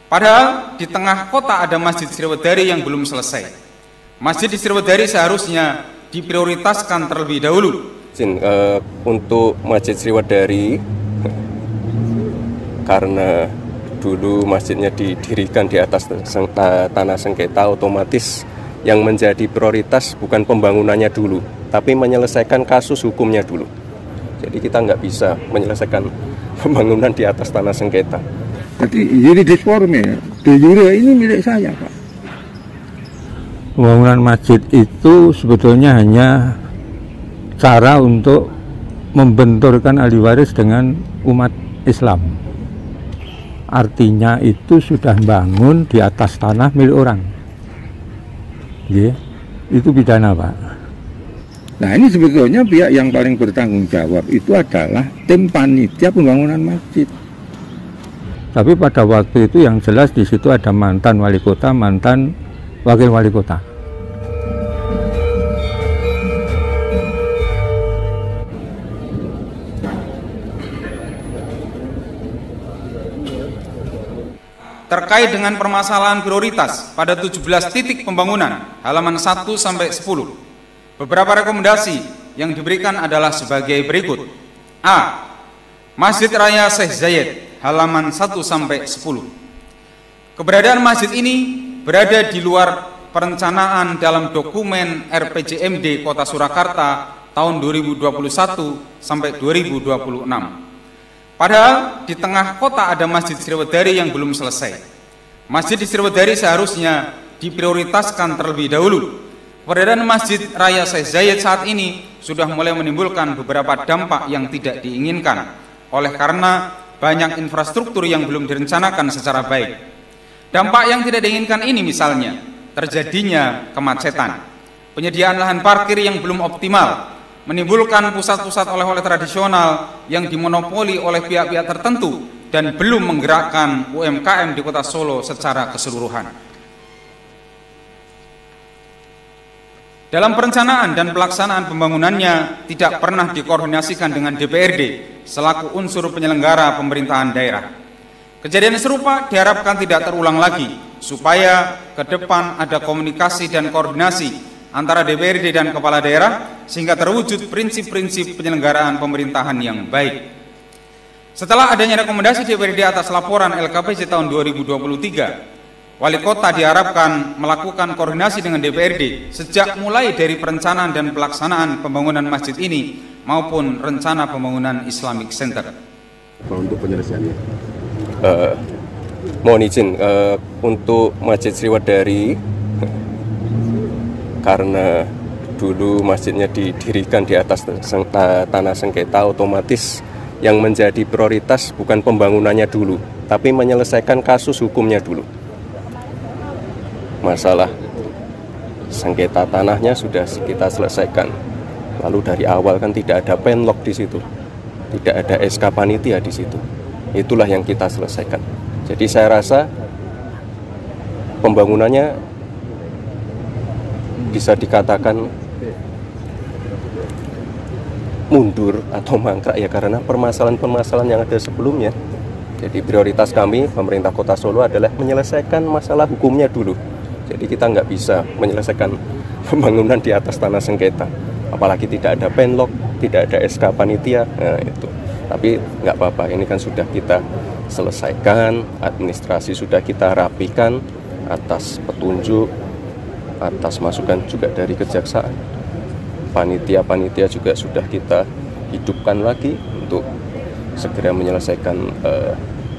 Padahal di tengah kota ada Masjid Sriwedari yang belum selesai. Masjid di Sriwedari seharusnya diprioritaskan terlebih dahulu. Untuk Masjid Sriwedari, karena dulu masjidnya didirikan di atas tanah sengketa, otomatis yang menjadi prioritas bukan pembangunannya dulu, tapi menyelesaikan kasus hukumnya dulu. Jadi kita nggak bisa menyelesaikan pembangunan di atas tanah sengketa. Jadi deforme, de jure ini milik saya, Pak. Pembangunan masjid itu sebetulnya hanya cara untuk membenturkan ahli waris dengan umat Islam. Artinya itu sudah bangun di atas tanah milik orang. Itu pidana, Pak. Nah, ini sebetulnya pihak yang paling bertanggung jawab itu adalah tim panitia pembangunan masjid. Tapi pada waktu itu yang jelas di situ ada mantan wali kota, mantan wakil wali kota. Terkait dengan permasalahan prioritas pada 17 titik pembangunan, halaman 1-10. Beberapa rekomendasi yang diberikan adalah sebagai berikut. A. Masjid Raya Syekh Zayed, halaman 1-10. Keberadaan masjid ini berada di luar perencanaan dalam dokumen RPJMD Kota Surakarta tahun 2021 sampai 2026. Padahal di tengah kota ada Masjid Sriwedari yang belum selesai. Masjid di Sriwedari seharusnya diprioritaskan terlebih dahulu. Keberadaan Masjid Raya Syekh Zayed saat ini sudah mulai menimbulkan beberapa dampak yang tidak diinginkan, oleh karena banyak infrastruktur yang belum direncanakan secara baik. Dampak yang tidak diinginkan ini misalnya terjadinya kemacetan, penyediaan lahan parkir yang belum optimal, menimbulkan pusat-pusat oleh-oleh tradisional yang dimonopoli oleh pihak-pihak tertentu dan belum menggerakkan UMKM di Kota Solo secara keseluruhan. Dalam perencanaan dan pelaksanaan pembangunannya tidak pernah dikoordinasikan dengan DPRD selaku unsur penyelenggara pemerintahan daerah. Kejadian serupa diharapkan tidak terulang lagi supaya ke depan ada komunikasi dan koordinasi antara DPRD dan kepala daerah sehingga terwujud prinsip-prinsip penyelenggaraan pemerintahan yang baik. Setelah adanya rekomendasi DPRD atas laporan LKPJ tahun 2023, Wali Kota diharapkan melakukan koordinasi dengan DPRD sejak mulai dari perencanaan dan pelaksanaan pembangunan masjid ini maupun rencana pembangunan Islamic Center. Untuk penyelesaiannya, mohon izin untuk Masjid Sriwedari, karena dulu masjidnya didirikan di atas tanah sengketa, otomatis yang menjadi prioritas bukan pembangunannya dulu, tapi menyelesaikan kasus hukumnya dulu. Masalah sengketa tanahnya sudah kita selesaikan. Lalu dari awal kan tidak ada penlock di situ, tidak ada SK panitia di situ. Itulah yang kita selesaikan. Jadi saya rasa pembangunannya bisa dikatakan mundur atau mangkrak ya karena permasalahan-permasalahan yang ada sebelumnya. Jadi prioritas kami pemerintah Kota Solo adalah menyelesaikan masalah hukumnya dulu. Jadi kita nggak bisa menyelesaikan pembangunan di atas tanah sengketa, apalagi tidak ada penlock, tidak ada SK panitia. Nah itu. Tapi nggak apa-apa, ini kan sudah kita selesaikan, administrasi sudah kita rapikan atas petunjuk, atas masukan juga dari kejaksaan. Panitia-panitia juga sudah kita hidupkan lagi untuk segera menyelesaikan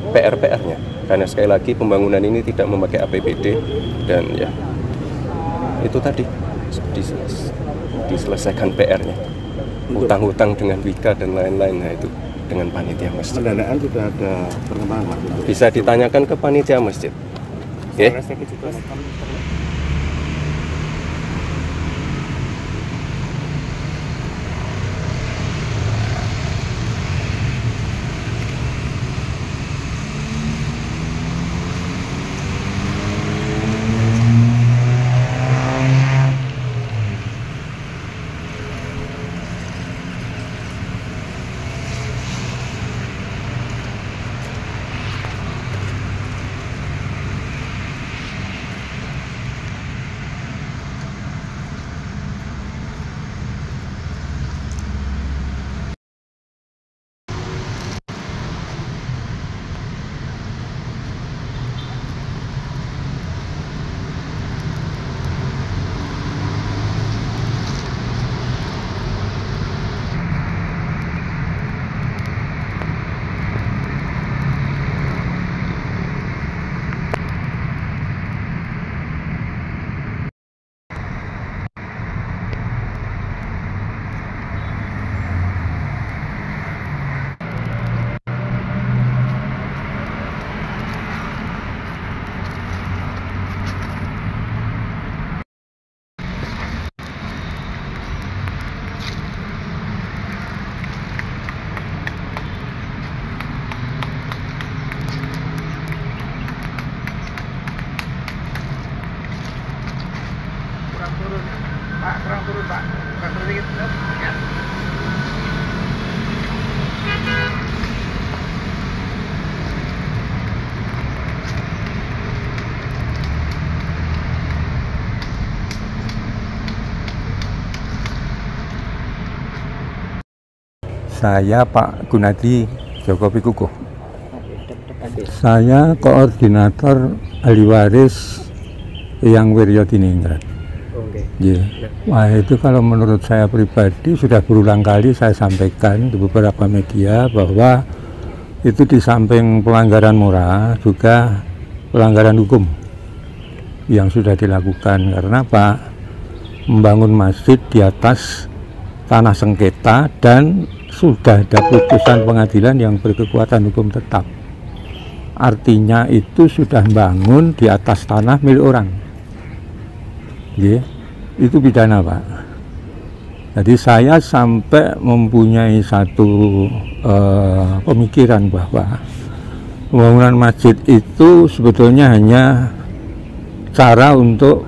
PR-PR-nya. Karena sekali lagi pembangunan ini tidak memakai APBD dan ya itu tadi diselesaikan PR-nya. Hutang-hutang dengan Wika dan lain-lain, nah itu dengan panitia masjid. Pendanaan sudah ada perkembangan. Bisa ditanyakan ke panitia masjid. Oke. Saya Pak Gunadi Joko Pikukuh. Saya koordinator ahli waris Eyang Wirya Diningrat. Yeah. Wah, itu kalau menurut saya pribadi sudah berulang kali saya sampaikan di beberapa media bahwa itu di samping pelanggaran moral juga pelanggaran hukum yang sudah dilakukan. Karena Pak, membangun masjid di atas tanah sengketa dan sudah ada putusan pengadilan yang berkekuatan hukum tetap. Artinya itu sudah bangun di atas tanah milik orang. Yeah. Itu pidana, Pak. Jadi saya sampai mempunyai satu pemikiran bahwa pembangunan masjid itu sebetulnya hanya cara untuk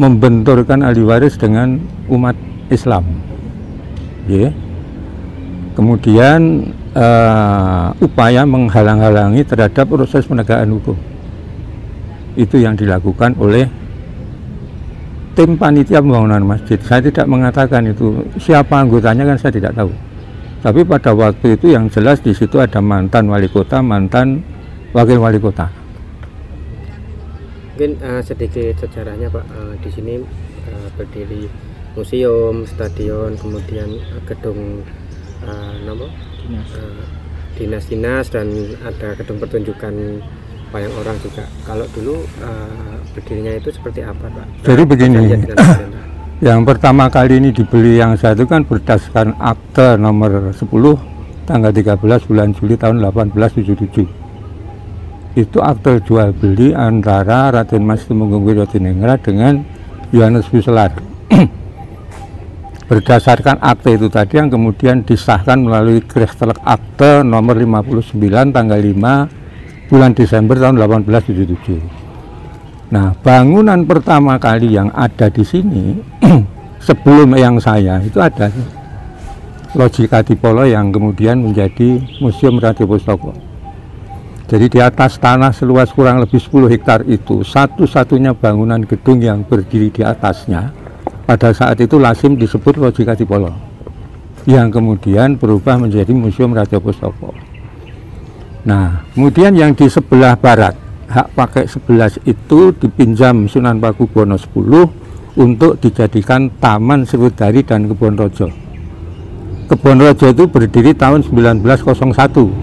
membenturkan ahli waris dengan umat Islam. Yeah. Kemudian upaya menghalang-halangi terhadap proses penegakan hukum. Itu yang dilakukan oleh tim panitia pembangunan masjid. Saya tidak mengatakan itu siapa anggotanya, kan saya tidak tahu. Tapi pada waktu itu yang jelas di situ ada mantan wali kota, mantan wakil wali kota. Mungkin sedikit sejarahnya Pak, di sini berdiri museum, stadion, kemudian gedung dinas-dinas dan ada gedung pertunjukan wayang orang juga. Kalau dulu berdirinya itu seperti apa, Pak? Jadi begini, yang pertama kali ini dibeli yang satu kan berdasarkan akte nomor 10 tanggal 13 bulan Juli tahun 1877. Itu akte jual beli antara Raden Mas Tumenggung Wirya Diningrat dengan Yohanes Buselar. Berdasarkan akte itu tadi yang kemudian disahkan melalui Kreslek akte nomor 59 tanggal 5 bulan Desember tahun 1877. Nah, bangunan pertama kali yang ada di sini sebelum yang saya itu ada Loji Kadipolo yang kemudian menjadi Museum Radio Pustaka. Jadi di atas tanah seluas kurang lebih 10 hektar itu satu-satunya bangunan gedung yang berdiri di atasnya pada saat itu lazim disebut Loji Kadipolo, yang kemudian berubah menjadi Museum Radio Pustaka. Nah, kemudian yang di sebelah barat, hak pakai 11 itu dipinjam Sunan Pakubuwono X untuk dijadikan Taman Sriwedari dan Kebon Rojo. Kebon Rojo itu berdiri tahun 1901,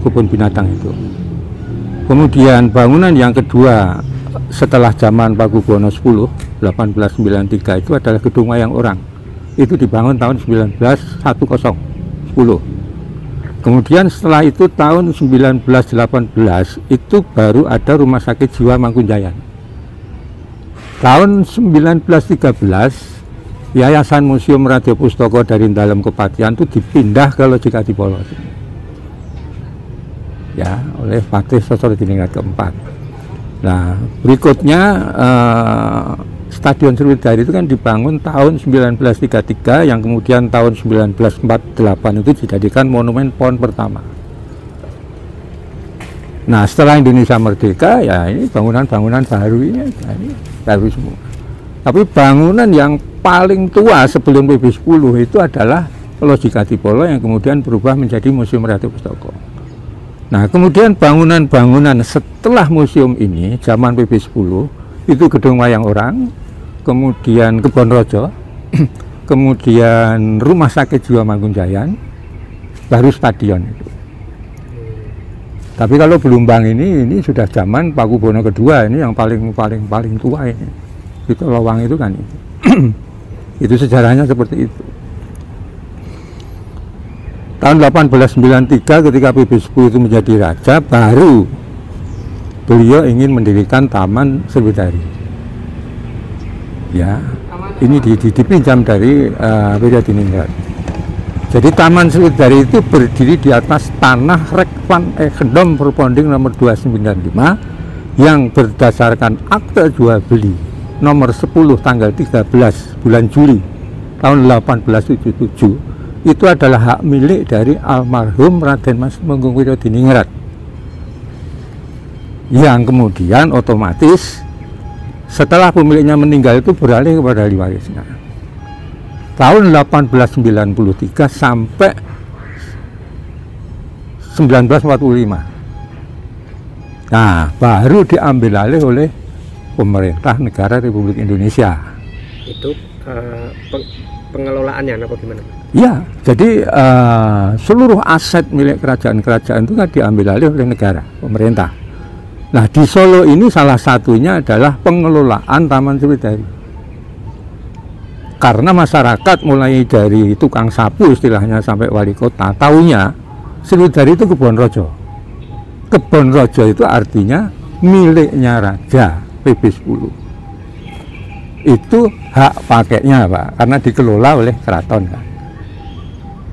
kebun binatang itu. Kemudian bangunan yang kedua setelah zaman Pakubuwono X, 1893 itu adalah Gedung Wayang Orang. Itu dibangun tahun 1910. Kemudian setelah itu tahun 1918 itu baru ada Rumah Sakit Jiwa Mangkunegaran. Tahun 1913 Yayasan Museum Radio Pustaka dari Dalam Kepatihan itu dipindah ke Loji Kadipolo. Ya, oleh Patih Sosro Diningrat keempat. Nah, berikutnya Stadion Sriwedari itu kan dibangun tahun 1933 yang kemudian tahun 1948 itu dijadikan monumen PON pertama. Nah, setelah Indonesia merdeka ya ini bangunan-bangunan baru ini baru semua. Tapi bangunan yang paling tua sebelum PB 10 itu adalah Loji Kadipolo yang kemudian berubah menjadi Museum Radio Pustaka. Nah, kemudian bangunan-bangunan setelah museum ini zaman PB 10 itu Gedung Wayang Orang, kemudian Kebon Rojo, kemudian Rumah Sakit Jiwa Mangkunegaran, baru stadion itu. Tapi kalau Belumbang ini sudah zaman Pakubuwono kedua, ini yang paling tua ini. Itu lowang itu kan itu. Itu sejarahnya seperti itu. Tahun 1893 ketika PB 10 itu menjadi raja, baru beliau ingin mendirikan Taman Sriwedari. Ya, ini dipinjam dari Wirya Diningrat. Jadi Taman Sriwedari itu berdiri di atas tanah Rekvan Gendom Perponding nomor 295 yang berdasarkan akte jual beli nomor 10 tanggal 13 bulan Juli tahun 1877 itu adalah hak milik dari almarhum Raden Mas Tumenggung Wirya Diningrat, yang kemudian otomatis setelah pemiliknya meninggal itu beralih kepada ahli warisnya. Tahun 1893 sampai 1945. Nah, baru diambil alih oleh pemerintah negara Republik Indonesia. Itu pengelolaannya apa gimana? Ya, jadi seluruh aset milik kerajaan-kerajaan itu kan diambil alih oleh negara, pemerintah. Nah, di Solo ini salah satunya adalah pengelolaan Taman Sriwidari. Karena masyarakat mulai dari tukang sapu istilahnya sampai wali kota, taunya Sriwidari itu Kebon Rojo. Kebon Rojo itu artinya miliknya Raja PP10. Itu hak pakainya, Pak, karena dikelola oleh keraton kan.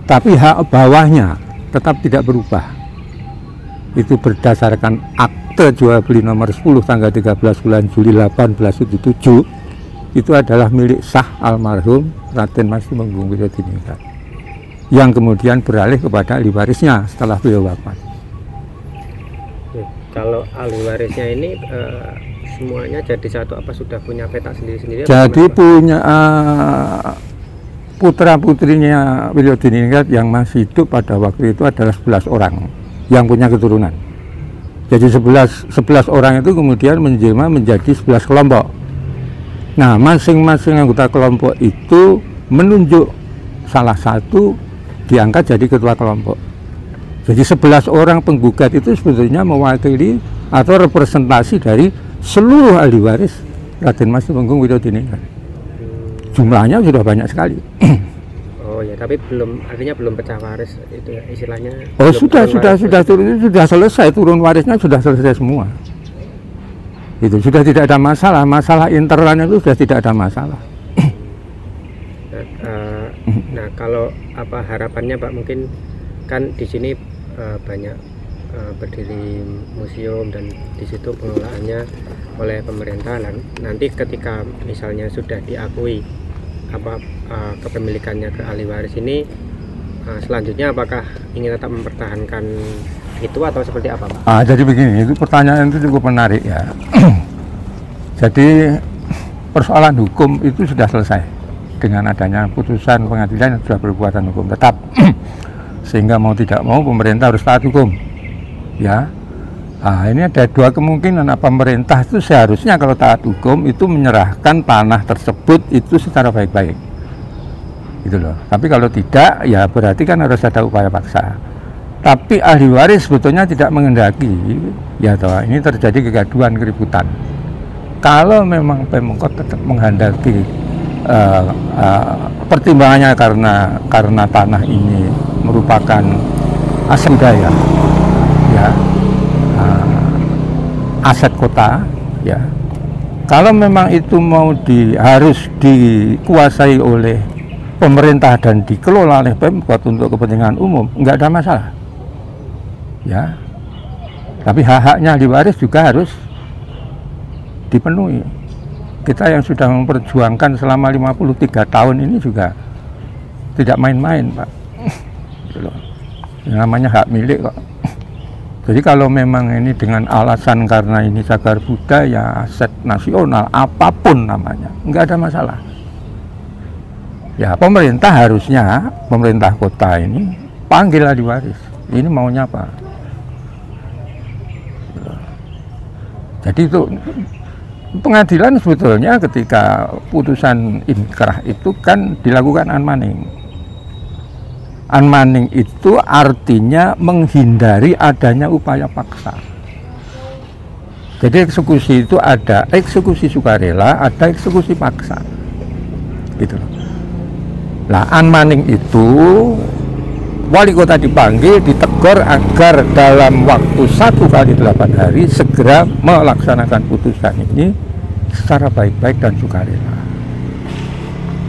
Tapi hak bawahnya tetap tidak berubah. Itu berdasarkan akte jual beli nomor 10 tanggal 13 bulan Juli 1877. Itu adalah milik sah almarhum Raden Mas Tumenggung Wiradiningrat, yang kemudian beralih kepada ahli warisnya setelah beliau wafat. Kalau ahli warisnya ini semuanya jadi satu apa sudah punya peta sendiri-sendiri? Jadi punya putra-putrinya Wiradiningrat yang masih hidup pada waktu itu adalah 11 orang yang punya keturunan. Jadi 11 orang itu kemudian menjelma menjadi 11 kelompok. Nah, masing-masing anggota kelompok itu menunjuk salah satu diangkat jadi ketua kelompok. Jadi 11 orang penggugat itu sebetulnya mewakili atau representasi dari seluruh ahli waris Raden Mas Tumenggung Wiradiningrat. Jumlahnya sudah banyak sekali. Oh ya, tapi artinya belum pecah waris itu ya, istilahnya. Oh, sudah selesai, turun warisnya sudah selesai semua. Itu sudah tidak ada masalah internalnya itu sudah tidak ada masalah. Nah, kalau apa harapannya Pak, mungkin kan di sini banyak berdiri museum dan di situ pengelolaannya oleh pemerintah. Nanti ketika misalnya sudah diakui kepemilikannya ke ahli waris ini, selanjutnya apakah ingin tetap mempertahankan itu atau seperti apa, Pak? Jadi begini, itu pertanyaan itu cukup menarik ya. Jadi persoalan hukum itu sudah selesai dengan adanya putusan pengadilan yang sudah berkekuatan hukum tetap. Sehingga mau tidak mau pemerintah harus taat hukum. Ya. Ini ada dua kemungkinan. Pemerintah itu seharusnya kalau taat hukum itu menyerahkan tanah tersebut itu secara baik-baik. Gitu loh. Tapi kalau tidak, ya berarti kan harus ada upaya paksa. Tapi ahli waris sebetulnya tidak menghendaki, ya toh, ini terjadi kegaduhan, keributan. Kalau memang Pemkot tetap menghendaki pertimbangannya karena tanah ini merupakan aset daya, ya, aset kota, ya. Kalau memang itu harus dikuasai oleh pemerintah dan dikelola oleh Pemkot untuk kepentingan umum, nggak ada masalah. Ya, tapi hak-haknya ahli waris juga harus dipenuhi. Kita yang sudah memperjuangkan selama 53 tahun ini juga tidak main-main, Pak. Yang namanya hak milik kok. Jadi kalau memang ini dengan alasan karena ini cagar budaya, aset nasional, apapun namanya, nggak ada masalah. Ya, pemerintah kota ini panggil ahli waris. Ini maunya apa? Jadi itu pengadilan sebetulnya ketika putusan inkrah itu kan dilakukan unmanning. Unmanning itu artinya menghindari adanya upaya paksa. Jadi eksekusi itu ada eksekusi sukarela, ada eksekusi paksa. Gitu loh. Nah, unmanning itu wali kota dipanggil, ditegur agar dalam waktu 1 kali 8 hari segera melaksanakan putusan ini secara baik-baik dan sukarela.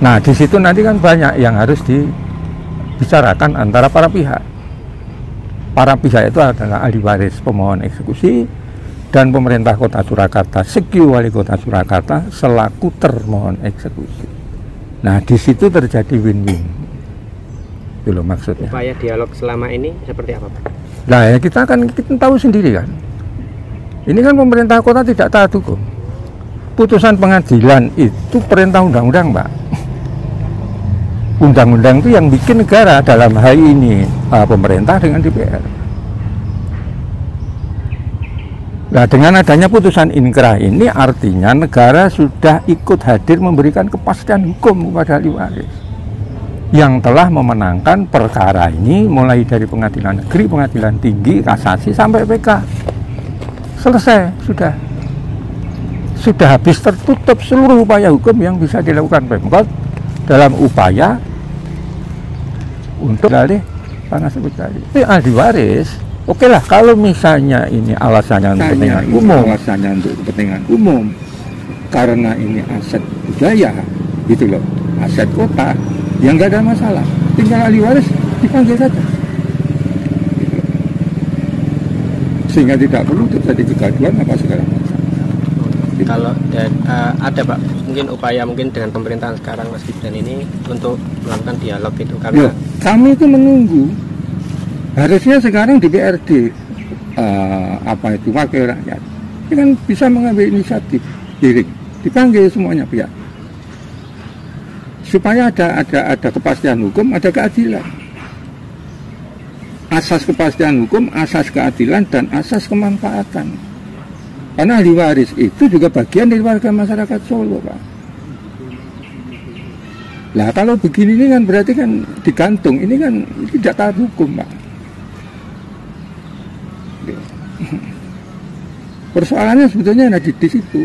Nah, di situ nanti kan banyak yang harus dibicarakan antara para pihak. Para pihak itu adalah ahli waris pemohon eksekusi dan pemerintah kota Surakarta, sekiu wali kota Surakarta selaku termohon eksekusi. Nah, di situ terjadi win-win. Itu loh maksudnya. Upaya dialog selama ini seperti apa, Pak? Nah, ya kita tahu sendiri kan. Ini kan pemerintah kota tidak taat hukum. Putusan pengadilan itu perintah undang-undang, Pak. Undang-undang itu yang bikin negara, dalam hal ini pemerintah dengan DPR. Nah, dengan adanya putusan inkrah ini artinya negara sudah ikut hadir memberikan kepastian hukum kepada ahli waris yang telah memenangkan perkara ini mulai dari pengadilan negeri, pengadilan tinggi, kasasi sampai PK. Selesai, sudah habis tertutup seluruh upaya hukum yang bisa dilakukan Pemkot dalam upaya untuk alih tanah sebut tadi. Tapi ahli waris, oke lah, kalau misalnya ini alasannya untuk kepentingan umum, alasannya untuk kepentingan umum, karena ini aset budaya, gitu loh, aset kota, yang nggak ada masalah. Tinggal ahli waris dipanggil saja, gitu loh. Sehingga tidak perlu terjadi kegaduhan apa segala macam. Kalau ada Pak, mungkin upaya mungkin dengan pemerintahan sekarang Mas Gibran ini untuk melakukan dialog itu, karena kami itu menunggu. Harusnya sekarang di BRD apa itu wakil rakyat ini kan bisa mengambil inisiatif diri, dipanggil semuanya pihak supaya ada kepastian hukum, ada keadilan, asas kepastian hukum, asas keadilan, dan asas kemanfaatan. Karena ahli waris itu juga bagian dari warga masyarakat Solo, Pak. Lah kalau begini ini kan berarti kan digantung, ini kan tidak taat hukum, Pak. Persoalannya sebetulnya ada di situ.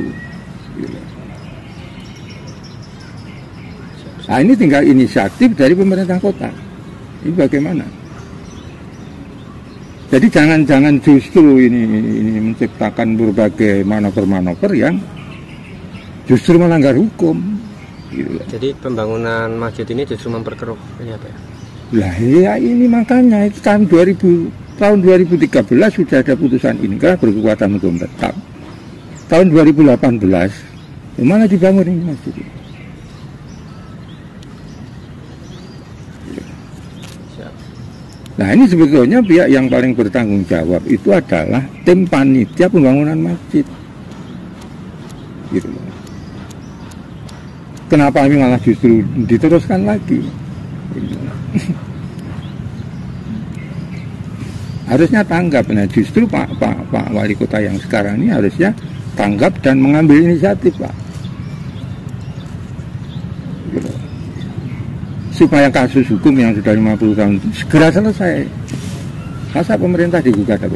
Nah, ini tinggal inisiatif dari pemerintah kota. Ini bagaimana? Jadi jangan justru ini menciptakan berbagai manuver-manuver yang justru melanggar hukum. Gitu. Jadi pembangunan masjid ini justru memperkeruh ini apa ya? Lah ya ini makanya itu tahun 2013 sudah ada putusan inkrah berkekuatan hukum tetap. Tahun 2018 mana dibangun ini masjid ini? Nah ini sebetulnya pihak yang paling bertanggung jawab itu adalah tim panitia pembangunan masjid. Gitu. Kenapa ini malah justru diteruskan lagi? Harusnya tanggap. Nah justru Pak Wali Kota yang sekarang ini harusnya tanggap dan mengambil inisiatif, Pak. Gitu. Supaya kasus hukum yang sudah 50 tahun itu segera selesai. Masa pemerintah digugat apa?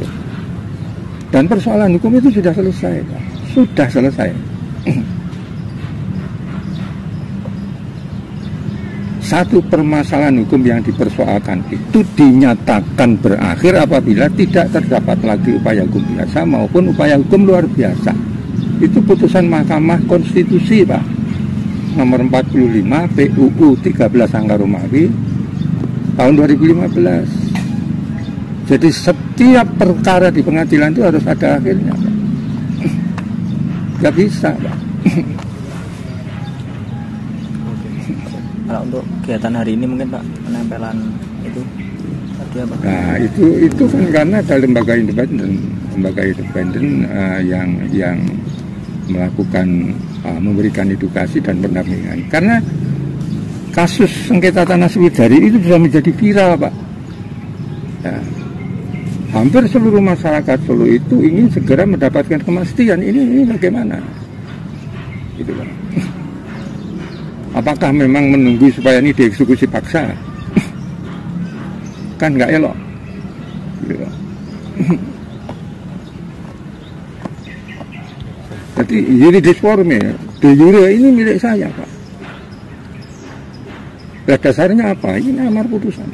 Dan persoalan hukum itu sudah selesai, Pak. Sudah selesai. Satu permasalahan hukum yang dipersoalkan itu dinyatakan berakhir apabila tidak terdapat lagi upaya hukum biasa maupun upaya hukum luar biasa. Itu putusan Mahkamah Konstitusi, Pak. Nomor 45 PUU 13 Angka Romawi tahun 2015. Jadi setiap perkara di pengadilan itu harus ada akhirnya, Pak. Gak bisa, Pak. Kalau untuk kegiatan hari ini mungkin Pak, penempelan itu tadi apa? Nah itu kan karena ada lembaga independen yang melakukan memberikan edukasi dan pendampingan. Karena kasus sengketa tanah Sriwijari itu sudah menjadi viral, Pak. Ya. Hampir seluruh masyarakat Solo itu ingin segera mendapatkan kemastian. Ini bagaimana? Gitu, Pak. Apakah memang menunggu supaya ini dieksekusi paksa? Kan nggak elok. Gitu, Pak. Jadi yuridis formil, de jure ini milik saya, Pak. Dasarnya apa? Ini amar putusan.